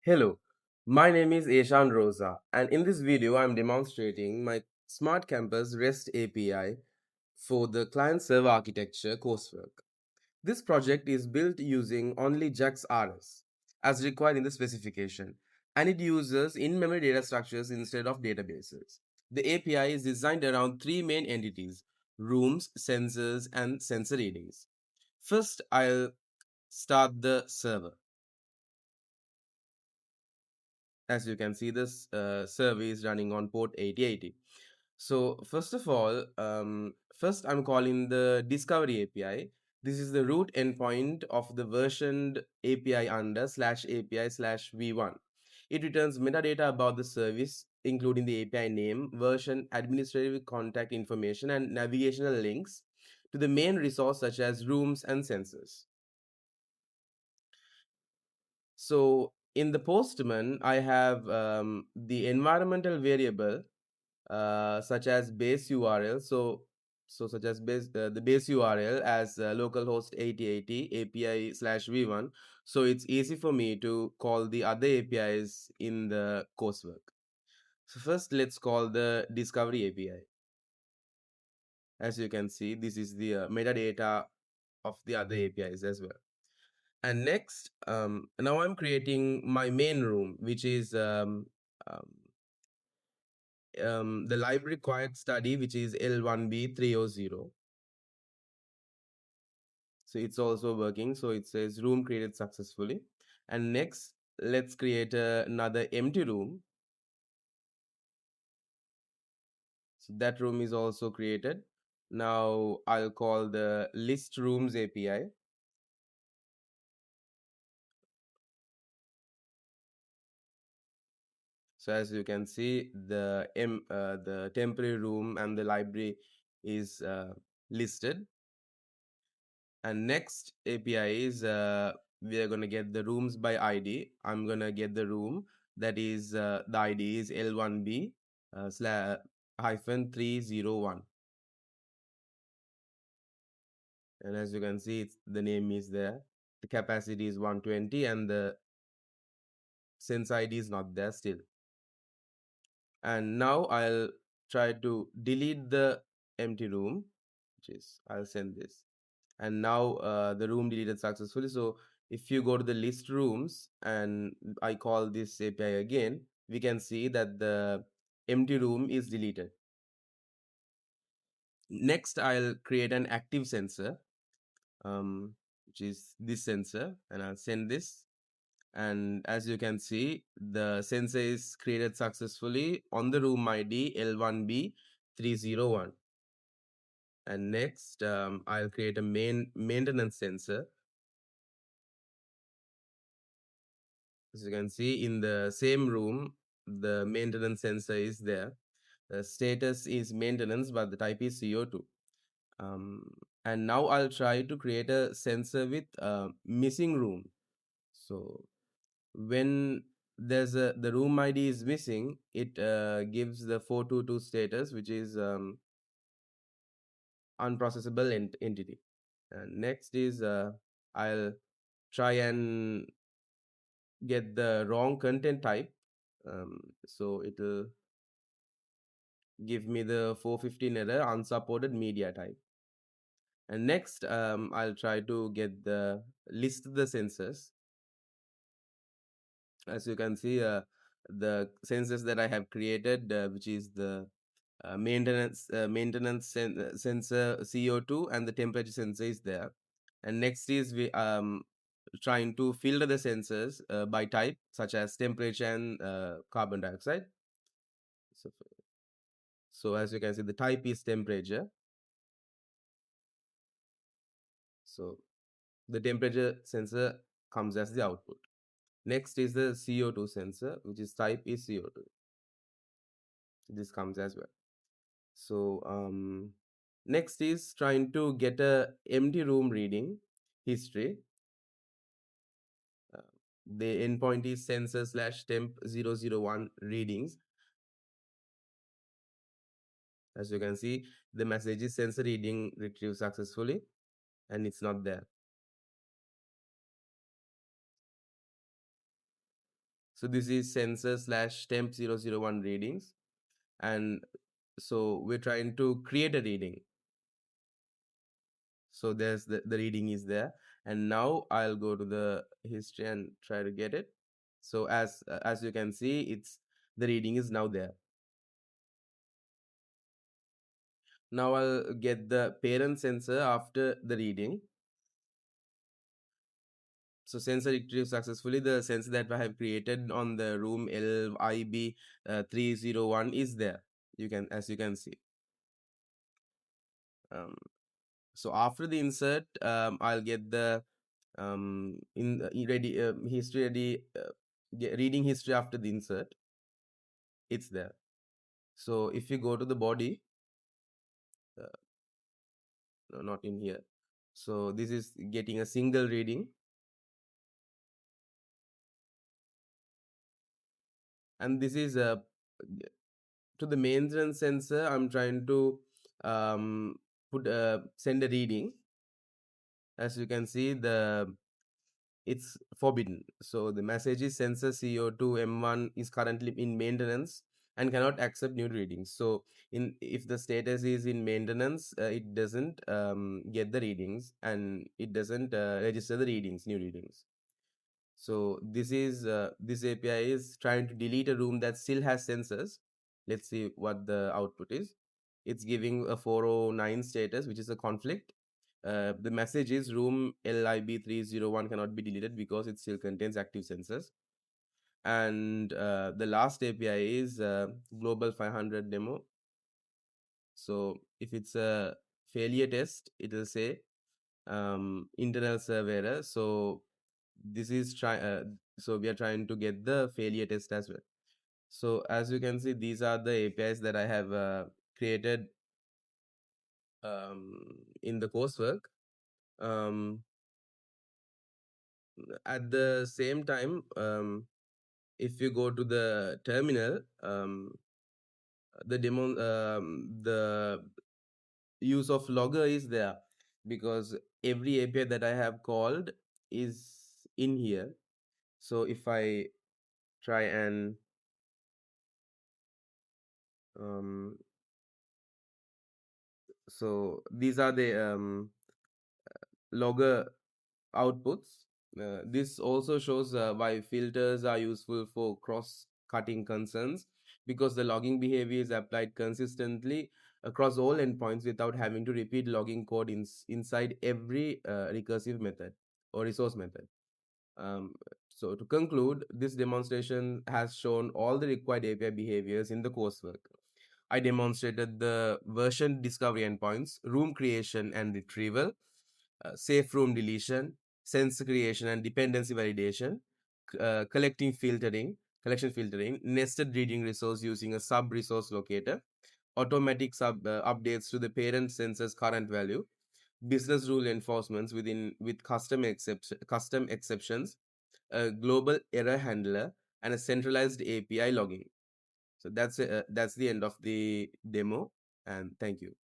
Hello, my name is Eshan Rosa, and in this video, I'm demonstrating my Smart Campus REST API for the client server architecture coursework. This project is built using only JAX RS as required in the specification, and it uses in-memory data structures instead of databases. The API is designed around three main entities: rooms, sensors, and sensor readings. First, I'll start the server. As you can see, this survey is running on port 8080. So first of all, first I'm calling the discovery API. This is the root endpoint of the versioned API under slash API slash v1. It returns metadata about the service, including the API name, version, administrative contact information, and navigational links to the main resource such as rooms and sensors. So in the postman, I have the environmental variable such as base URL. So such as the base URL as localhost 8080 API slash v1. So it's easy for me to call the other APIs in the coursework. So first, let's call the discovery API. As you can see, this is the metadata of the other APIs as well. And next, now I'm creating my main room, which is um, the library required study, which is L1B300. So it's also working. So it says room created successfully. And next, let's create another empty room. So that room is also created. Now I'll call the list rooms API. So as you can see, the temporary room and the library is listed. And next API is we are going to get the rooms by ID. I'm going to get the room that is the ID is L1B slash hyphen 301. And as you can see, the name is there. The capacity is 120 and the sense ID is not there still. And now I'll try to delete the empty room, which is I'll send this. And now the room deleted successfully. So if you go to the list rooms and I call this API again, we can see that the empty room is deleted. Next, I'll create an active sensor, which is this sensor, and I'll send this. And as you can see, the sensor is created successfully on the room ID L1B301. And next, I'll create a maintenance sensor. As you can see, in the same room, the maintenance sensor is there. The status is maintenance, but the type is CO2. And now I'll try to create a sensor with missing room. So when the room ID is missing, it gives the 422 status, which is unprocessable entity. And next is I'll try and get the wrong content type. So it'll give me the 415 error unsupported media type. And next, I'll try to get the list the sensors. As you can see, the sensors that I have created, which is the maintenance sensor CO2 and the temperature sensor is there. And next is we trying to filter the sensors by type, such as temperature and carbon dioxide. So, so as you can see, the type is temperature. So the temperature sensor comes as the output. Next is the CO2 sensor, which is type is CO2. This comes as well. So next is trying to get a empty room reading history. Uh, the endpoint is sensor slash temp 001 readings. As you can see, the message is sensor reading retrieved successfully, and it's not there. So this is sensor slash temp 001 readings. And so we're trying to create a reading. So there's the reading is there. And now I'll go to the history and try to get it. So as you can see, it's the reading is now there. Now I'll get the parent sensor after the reading. So sensor retrieved successfully. The sensor that I have created on the room LIB 301 is there. You can, as you can see. Um, so after the insert, I'll get the ready history ready reading history after the insert. It's there. So if you go to the body, uh, no, not in here. So this is getting a single reading, and this is to the maintenance sensor. I'm trying to put send a reading. As you can see, the it's forbidden. So the message is sensor CO2 M1 is currently in maintenance and cannot accept new readings. So in if the status is in maintenance, it doesn't get the readings, and it doesn't register the readings, new readings. So this API is trying to delete a room that still has sensors. Let's see what the output is. It's giving a 409 status, which is a conflict. The message is room LIB301 cannot be deleted because it still contains active sensors. And the last API is global 500 demo. So if it's a failure test, it will say internal server error. So this is so we are trying to get the failure test as well. So as you can see, these are the APIs that I have created in the coursework. Um, at the same time, if you go to the terminal, the use of logger is there, because every API that I have called is in here. So if I try and um, so these are the logger outputs. This also shows why filters are useful for cross-cutting concerns, because the logging behavior is applied consistently across all endpoints without having to repeat logging code inside every recursive method or resource method. Um, so to conclude, this demonstration has shown all the required API behaviors in the coursework. I demonstrated the version discovery endpoints, room creation and retrieval, safe room deletion, sensor creation and dependency validation, collection filtering, nested reading resource using a sub resource locator, automatic sub updates to the parent sensor's current value, business rule enforcements with custom exceptions, a global error handler, and a centralized API logging. So that's the end of the demo, and thank you.